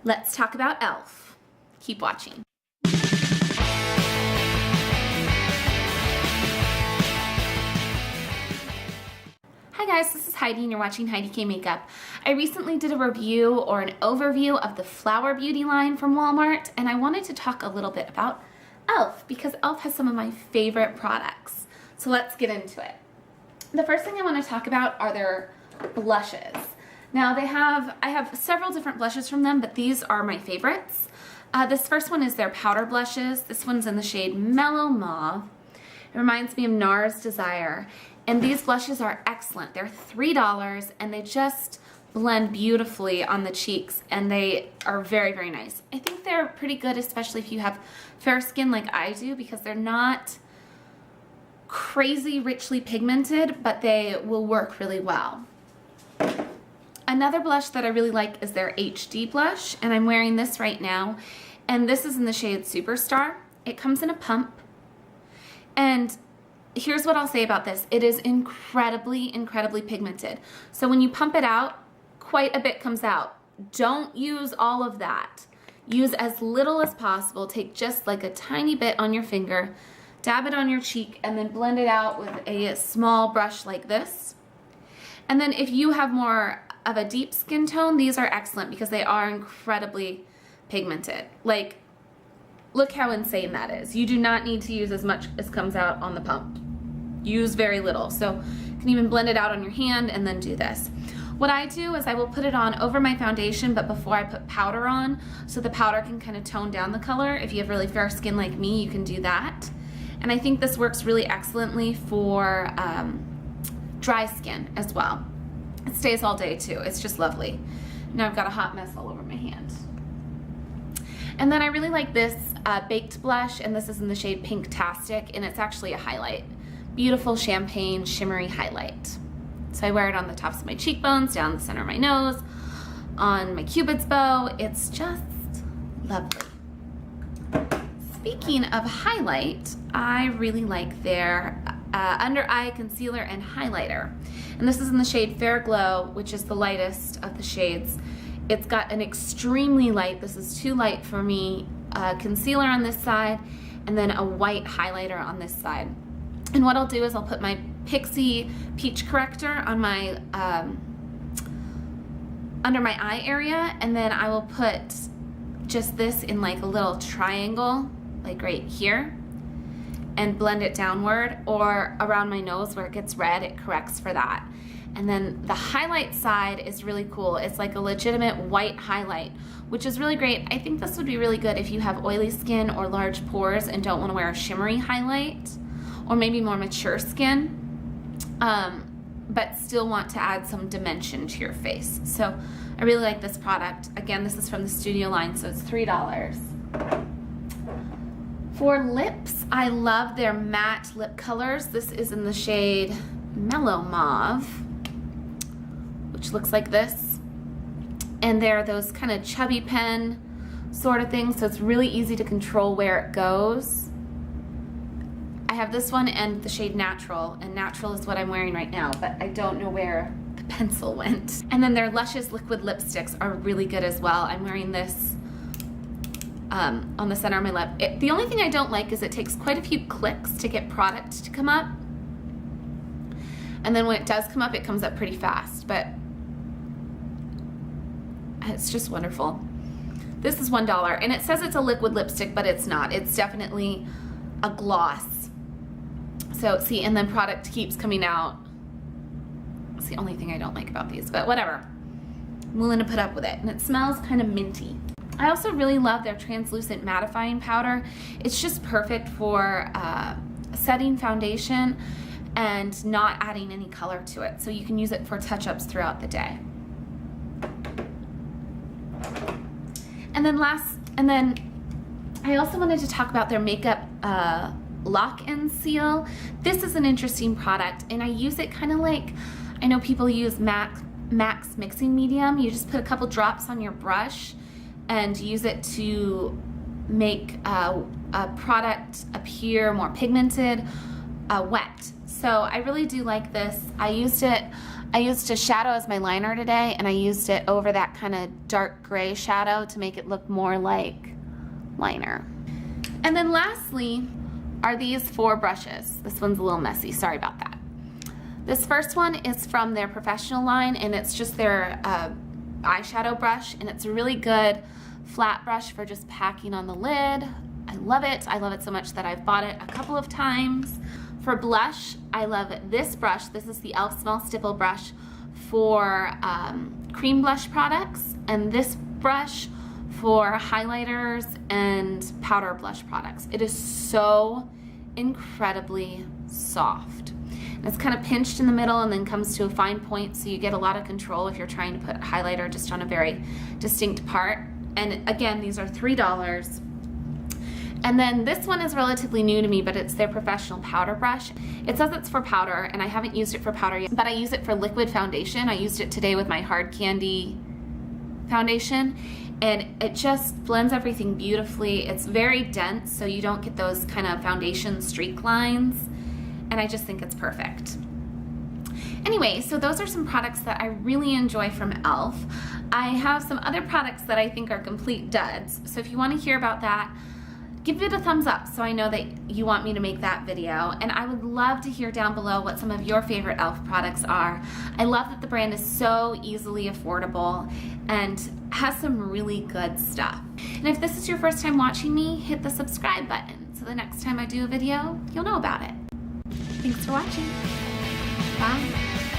Let's talk about e.l.f. Keep watching. Hi guys, this is Heidi and you're watching HeidiKMakeup. I recently did a review or an overview of the Flower Beauty line from Walmart, and I wanted to talk a little bit about e.l.f. because e.l.f. has some of my favorite products. So let's get into it. The first thing I want to talk about are their blushes. Now I have several different blushes from them, but these are my favorites. This first one is their powder blushes. This one's in the shade Mellow Mauve. It reminds me of NARS Desire. And these blushes are excellent. They're $3 and they just blend beautifully on the cheeks, and they are very, very nice. I think they're pretty good, especially if you have fair skin like I do, because they're not crazy richly pigmented, but they will work really well. Another blush that I really like is their HD blush, and I'm wearing this right now, and this is in the shade Superstar. It comes in a pump, and here's what I'll say about this. It is incredibly, incredibly pigmented. So when you pump it out, quite a bit comes out. Don't use all of that. Use as little as possible. Take just like a tiny bit on your finger, dab it on your cheek, and then blend it out with a small brush like this. And then if you have more of a deep skin tone, these are excellent because they are incredibly pigmented. Like, look how insane that is. You do not need to use as much as comes out on the pump. Use very little. So you can even blend it out on your hand and then do this. What I do is I will put it on over my foundation, but before I put powder on, so the powder can kind of tone down the color. If you have really fair skin like me, you can do that. And I think this works really excellently for dry skin as well. It stays all day too. It's just lovely. Now I've got a hot mess all over my hand. And then I really like this baked blush, and this is in the shade Pinktastic, and it's actually a highlight. Beautiful champagne shimmery highlight. So I wear it on the tops of my cheekbones, down the center of my nose, on my cupid's bow. It's just lovely. Speaking of highlight, I really like their under eye concealer and highlighter. And this is in the shade Fair Glow, which is the lightest of the shades. It's got an extremely light, this is too light for me, concealer on this side, and then a white highlighter on this side. And what I'll do is I'll put my Pixie Peach Corrector on my under my eye area, and then I will put just this in like a little triangle, like right here, and blend it downward, or around my nose where it gets red, it corrects for that. And then the highlight side is really cool. It's like a legitimate white highlight, which is really great. I think this would be really good if you have oily skin or large pores and don't want to wear a shimmery highlight, or maybe more mature skin, but still want to add some dimension to your face. So I really like this product. Again, this is from the Studio line, so it's $3. For lips, I love their matte lip colors. This is in the shade Mellow Mauve, which looks like this. And they're those kind of chubby pen sort of things, so it's really easy to control where it goes. I have this one and the shade Natural, and Natural is what I'm wearing right now, but I don't know where the pencil went. And then their Luscious liquid lipsticks are really good as well. I'm wearing this on the center of my lip. The only thing I don't like is it takes quite a few clicks to get product to come up. And then when it does come up, it comes up pretty fast, but it's just wonderful. This is $1, and it says it's a liquid lipstick, but it's not. It's definitely a gloss. So see, and then product keeps coming out. That's the only thing I don't like about these, but whatever. I'm willing to put up with it, and it smells kind of minty. I also really love their translucent mattifying powder. It's just perfect for setting foundation and not adding any color to it. So you can use it for touch-ups throughout the day. And then I also wanted to talk about their makeup lock and seal. This is an interesting product, and I use it kind of like, I know people use Max Mixing Medium. You just put a couple drops on your brush and use it to make a product appear more pigmented, wet. So I really do like this. I used it I used a shadow as my liner today, and I used it over that kind of dark gray shadow to make it look more like liner. And then lastly are these 4 brushes. This one's a little messy, sorry about that. This first one is from their professional line, and it's just their eyeshadow brush, and it's a really good flat brush for just packing on the lid. I love it. I love it so much that I've bought it a couple of times. For blush, I love this brush. This is the e.l.f. Small Stipple brush for cream blush products, and this brush for highlighters and powder blush products. It is so incredibly soft. And it's kind of pinched in the middle and then comes to a fine point, so you get a lot of control if you're trying to put highlighter just on a very distinct part. And again, these are $3. And then this one is relatively new to me, but it's their professional powder brush. It says it's for powder, and I haven't used it for powder yet, but I use it for liquid foundation. I used it today with my Hard Candy foundation, and it just blends everything beautifully. It's very dense, so you don't get those kind of foundation streak lines, and I just think it's perfect. Anyway, so those are some products that I really enjoy from e.l.f. I have some other products that I think are complete duds, so if you want to hear about that, give it a thumbs up so I know that you want me to make that video. And I would love to hear down below what some of your favorite e.l.f. products are. I love that the brand is so easily affordable and has some really good stuff. And if this is your first time watching me, hit the subscribe button so the next time I do a video, you'll know about it. Thanks for watching. Bye.